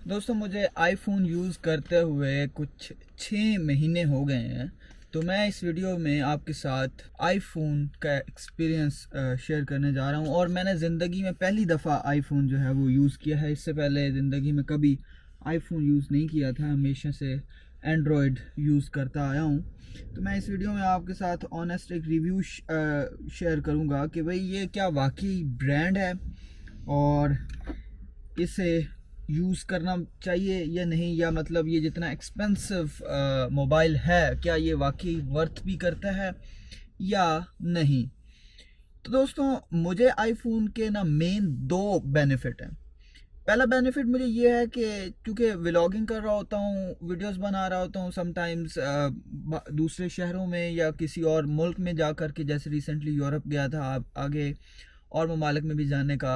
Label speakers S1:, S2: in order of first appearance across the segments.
S1: दोस्तों मुझे iPhone use करते हुए कुछ 6 महीने हो गए हैं। तो मैं इस वीडियो में आपके साथ आईफोन का एक्सपीरियंस शेयर करने जा रहा हूं। और मैंने ज़िंदगी में पहली दफ़ा आईफोन जो है वो यूज़ किया है। इससे पहले ज़िंदगी में कभी आईफोन यूज़ नहीं किया था, हमेशा से एंड्रॉयड यूज़ करता आया हूँ। तो मैं इस वीडियो में आपके साथ ऑनेस्ट एक रिव्यू शेयर करूँगा कि भाई ये क्या वाकई ब्रांड है और इसे यूज़ करना चाहिए या नहीं, या मतलब ये जितना एक्सपेंसिव मोबाइल है क्या ये वाकई वर्थ भी करता है या नहीं। तो दोस्तों मुझे आईफोन के ना मेन दो बेनिफिट हैं। पहला बेनिफिट मुझे ये है कि क्योंकि व्लॉगिंग कर रहा होता हूँ, वीडियोस बना रहा होता हूँ समटाइम्स दूसरे शहरों में या किसी और मुल्क में जा कर के, जैसे रिसेंटली यूरोप गया था, आगे और ममालिक में भी जाने का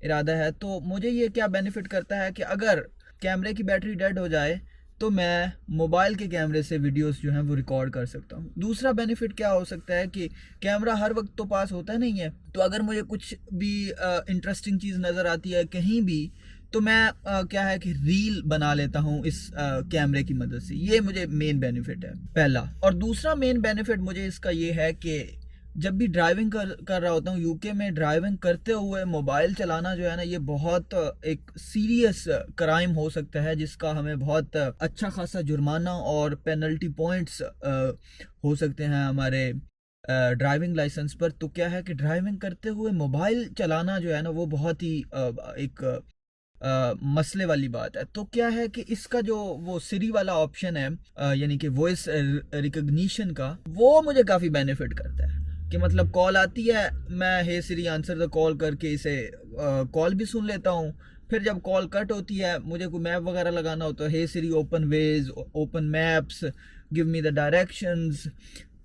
S1: इरादा है। तो मुझे ये क्या बेनिफिट करता है कि अगर कैमरे की बैटरी डेड हो जाए तो मैं मोबाइल के कैमरे से वीडियोस जो हैं वो रिकॉर्ड कर सकता हूँ। दूसरा बेनिफिट क्या हो सकता है कि कैमरा हर वक्त तो पास होता नहीं है, तो अगर मुझे कुछ भी इंटरेस्टिंग चीज़ नज़र आती है कहीं भी, तो मैं क्या है कि रील बना लेता हूँ इस कैमरे की मदद से। ये मुझे मेन बेनिफिट है पहला। और दूसरा मेन बेनिफिट मुझे इसका ये है कि जब भी ड्राइविंग कर रहा होता हूँ यूके में, ड्राइविंग करते हुए मोबाइल चलाना जो है ना, ये बहुत एक सीरियस क्राइम हो सकता है जिसका हमें बहुत अच्छा खासा जुर्माना और पेनल्टी पॉइंट्स हो सकते हैं हमारे ड्राइविंग लाइसेंस पर। तो क्या है कि ड्राइविंग करते हुए मोबाइल चलाना जो है ना वो बहुत ही एक मसले वाली बात है। तो क्या है कि इसका जो वो सिरी वाला ऑप्शन है, यानी कि वॉइस रिकग्निशन का, वो मुझे काफ़ी बेनिफिट करता है। कि मतलब कॉल आती है, मैं हे सिरी आंसर द कॉल करके इसे कॉल भी सुन लेता हूँ। फिर जब कॉल कट होती है, मुझे कोई मैप वगैरह लगाना होता है, hey Siri open Waze, open maps, give me the directions,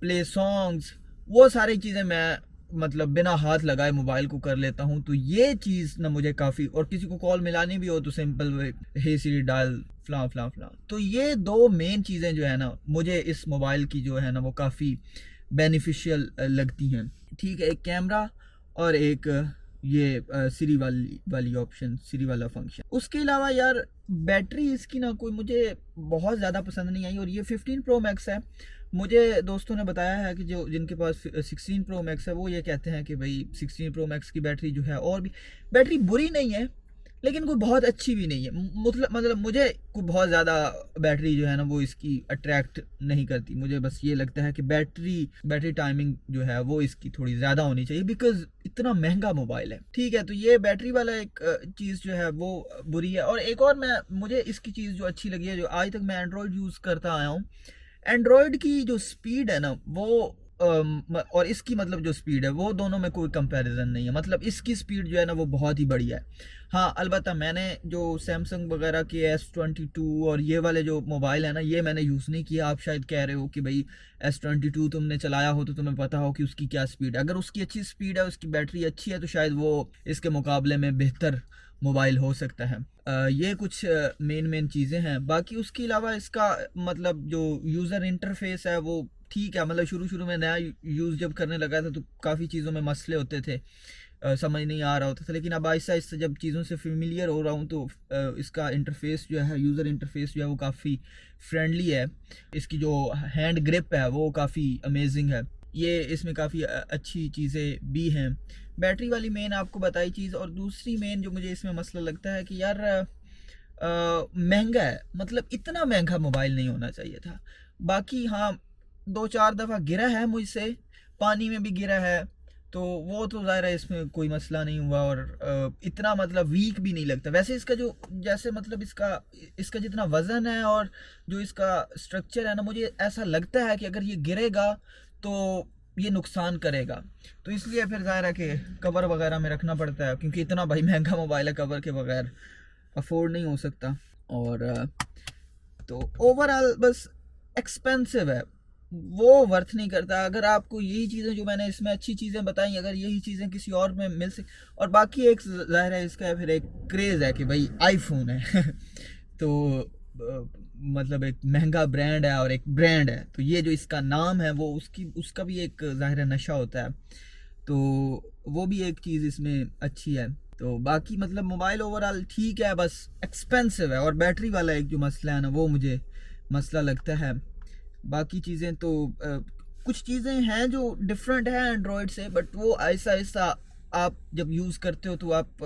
S1: play songs, वो सारी चीज़ें मैं मतलब बिना हाथ लगाए मोबाइल को कर लेता हूँ। तो ये चीज़ ना मुझे काफ़ी, और किसी को कॉल मिलानी भी हो तो सिंपल हे सिरी डायल फलां फलां फलां। तो ये दो मेन चीज़ें जो है ना मुझे इस मोबाइल की जो है ना वो काफ़ी बेनिफिशियल लगती हैं। ठीक है, एक कैमरा और एक ये सिरी वाली ऑप्शन, सिरी वाला फंक्शन। उसके अलावा यार बैटरी इसकी ना कोई मुझे बहुत ज़्यादा पसंद नहीं आई। और ये 15 प्रो मैक्स है। मुझे दोस्तों ने बताया है कि जो जिनके पास 16 प्रो मैक्स है वो ये कहते हैं कि भाई 16 प्रो मैक्स की बैटरी जो है, और भी बैटरी बुरी नहीं है लेकिन कोई बहुत अच्छी भी नहीं है। मतलब मुझे कोई बहुत ज़्यादा बैटरी जो है ना वो इसकी अट्रैक्ट नहीं करती। मुझे बस ये लगता है कि बैटरी टाइमिंग जो है वो इसकी थोड़ी ज़्यादा होनी चाहिए, बिकॉज इतना महंगा मोबाइल है। ठीक है, तो ये बैटरी वाला एक चीज़ जो है वो बुरी है। और एक और मुझे इसकी चीज़ जो अच्छी लगी है, जो आज तक मैं एंड्रॉयड यूज़ करता आया हूँ, एंड्रॉयड की जो स्पीड है ना वो और इसकी मतलब जो स्पीड है वो दोनों में कोई कंपैरिजन नहीं है। मतलब इसकी स्पीड जो है ना वो बहुत ही बढ़िया है। हाँ अलबत्ता मैंने जो सैमसंग वगैरह के S22 और ये वाले जो मोबाइल है ना, ये मैंने यूज़ नहीं किया। आप शायद कह रहे हो कि भाई S22 तुमने चलाया हो तो तुम्हें पता हो कि उसकी क्या स्पीड है। अगर उसकी अच्छी स्पीड है, उसकी बैटरी अच्छी है, तो शायद वो इसके मुकाबले में बेहतर मोबाइल हो सकता है। ये कुछ मेन चीज़ें हैं। बाकी उसके अलावा इसका मतलब जो यूज़र इंटरफेस है वो ठीक है। मतलब शुरू शुरू में नया यूज़ जब करने लगा था तो काफ़ी चीज़ों में मसले होते थे, समझ नहीं आ रहा होता था। लेकिन अब आहिस्ता आहिस्ता जब चीज़ों से फेमिलियर हो रहा हूँ तो इसका इंटरफेस जो है, यूज़र इंटरफेस जो है वो काफ़ी फ्रेंडली है। इसकी जो हैंड ग्रिप है वो काफ़ी अमेजिंग है। ये इसमें काफ़ी अच्छी चीज़ें भी हैं। बैटरी वाली मेन आपको बताई चीज़। और दूसरी मेन जो मुझे इसमें मसला लगता है कि यार महंगा है। मतलब इतना महंगा मोबाइल नहीं होना चाहिए था। बाकी हाँ, 2-4 दफ़ा गिरा है मुझसे, पानी में भी गिरा है, तो वो तो ज़ाहिर है इसमें कोई मसला नहीं हुआ। और इतना मतलब वीक भी नहीं लगता। वैसे इसका जो जैसे मतलब इसका इसका जितना वज़न है और जो इसका स्ट्रक्चर है ना, मुझे ऐसा लगता है कि अगर ये गिरेगा तो ये नुकसान करेगा। तो इसलिए फिर ज़ाहिर है कि कवर वगैरह में रखना पड़ता है, क्योंकि इतना भाई महंगा मोबाइल है, कवर के बगैर अफोर्ड नहीं हो सकता। और तो ओवरऑल बस एक्सपेंसिव है, वो वर्थ नहीं करता। अगर आपको यही चीज़ें जो मैंने इसमें अच्छी चीज़ें बताई, अगर यही चीज़ें किसी और में मिल सके, और बाकी एक ज़ाहिर है इसका फिर एक क्रेज़ है कि भाई आईफोन है तो मतलब एक महंगा ब्रांड है और एक ब्रांड है, तो ये जो इसका नाम है वो उसका भी एक ज़ाहिर नशा होता है। तो वो भी एक चीज़ इसमें अच्छी है। तो बाकी मतलब मोबाइल ओवरऑल ठीक है, बस एक्सपेंसिव है, और बैटरी वाला एक जो मसला है ना वो मुझे मसला लगता है। बाकी चीज़ें तो कुछ चीज़ें हैं जो डिफरेंट हैं एंड्रॉयड से, बट वो ऐसा ऐसा आप जब यूज़ करते हो तो आप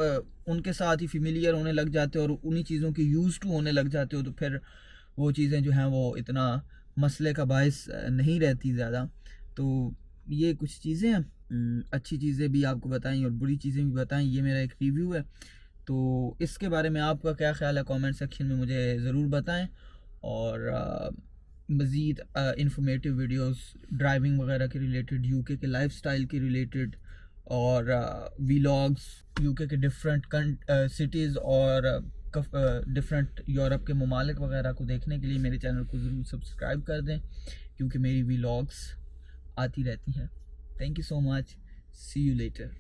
S1: उनके साथ ही फेमिलियर होने लग जाते हो और उन्हीं चीज़ों के यूज़ टू होने लग जाते हो, तो फिर वो चीज़ें जो हैं वो इतना मसले का बायस नहीं रहती ज़्यादा। तो ये कुछ चीज़ें हैं, अच्छी चीज़ें भी आपको बताई और बुरी चीज़ें भी बताई, ये मेरा एक रिव्यू है। तो इसके बारे में आपका क्या ख्याल है कमेंट सेक्शन में मुझे ज़रूर बताएं। और मज़ीद इंफॉर्मेटिव वीडियोस ड्राइविंग वगैरह के रिलेटेड, यूके के लाइफस्टाइल के रिलेटेड, और वीलॉग्स यूके के डिफरेंट सिटीज़ और डिफरेंट यूरोप के ममालिक वगैरह को देखने के लिए मेरे चैनल को ज़रूर सब्सक्राइब कर दें, क्योंकि मेरी वीलॉग्स आती रहती हैं। Thank you so much, see you letter.